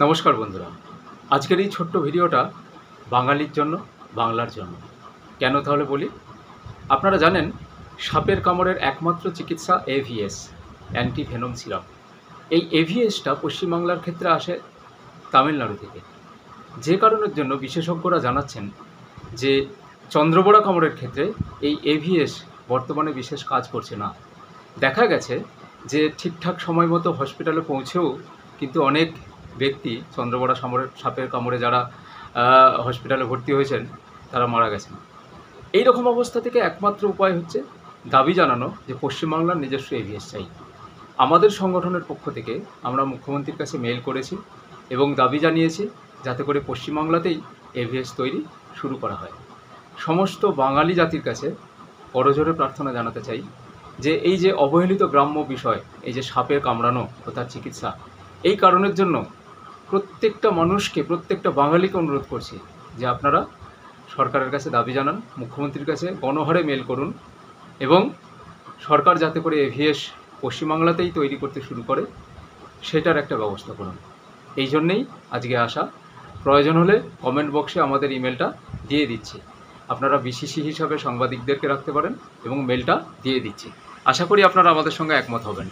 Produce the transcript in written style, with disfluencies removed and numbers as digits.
নমস্কার বন্ধুরা, আজকের এই ছোট্ট ভিডিওটা বাঙালির জন্য, বাংলার জন্য। কেন তাহলে বলি। আপনারা জানেন সাপের কামড়ের একমাত্র চিকিৎসা এভিএস, অ্যান্টিভেনম সিরাপ। এই এভিএসটা পশ্চিমবাংলার ক্ষেত্রে আসে তামিলনাড়ু থেকে। যে কারণের জন্য বিশেষজ্ঞরা জানাচ্ছেন যে চন্দ্রবোড়া কামড়ের ক্ষেত্রে এই এভিএস বর্তমানে বিশেষ কাজ করছে না। দেখা গেছে যে ঠিকঠাক সময় মতো হসপিটালে পৌঁছেও কিন্তু অনেক ব্যক্তি চন্দ্রবোড়া সাপের কামড়ে যারা হসপিটালে ভর্তি হয়েছেন তারা মারা গেছেন। এই রকম অবস্থা থেকে একমাত্র উপায় হচ্ছে দাবি জানানো যে পশ্চিমবাংলার নিজস্ব এভিএস চাই। আমাদের সংগঠনের পক্ষ থেকে আমরা মুখ্যমন্ত্রীর কাছে মেইল করেছি এবং দাবি জানিয়েছি যাতে করে পশ্চিমবাংলাতেই এভিএস তৈরি শুরু করা হয়। সমস্ত বাঙালি জাতির কাছে করজোড়ে প্রার্থনা জানাতে চাই যে এই যে অবহেলিত গ্রাম্য বিষয়, এই যে সাপের কামড়ানো ও তার চিকিৎসা, এই কারণের জন্য প্রত্যেকটা মানুষকে, প্রত্যেকটা বাঙালিকে অনুরোধ করছি যে আপনারা সরকারের কাছে দাবি জানান, মুখ্যমন্ত্রীর কাছে গণহারে মেল করুন এবং সরকার যাতে করে এভিএস পশ্চিমবাংলাতেই তৈরি করতে শুরু করে সেটার একটা ব্যবস্থা করুন। এই জন্যেই আজকে আসা। প্রয়োজন হলে কমেন্ট বক্সে আমাদের ইমেলটা দিয়ে দিচ্ছি, আপনারা বিসিসি হিসাবে সাংবাদিকদেরকে রাখতে পারেন এবং মেলটা দিয়ে দিচ্ছি। আশা করি আপনারা আমাদের সঙ্গে একমত হবেন।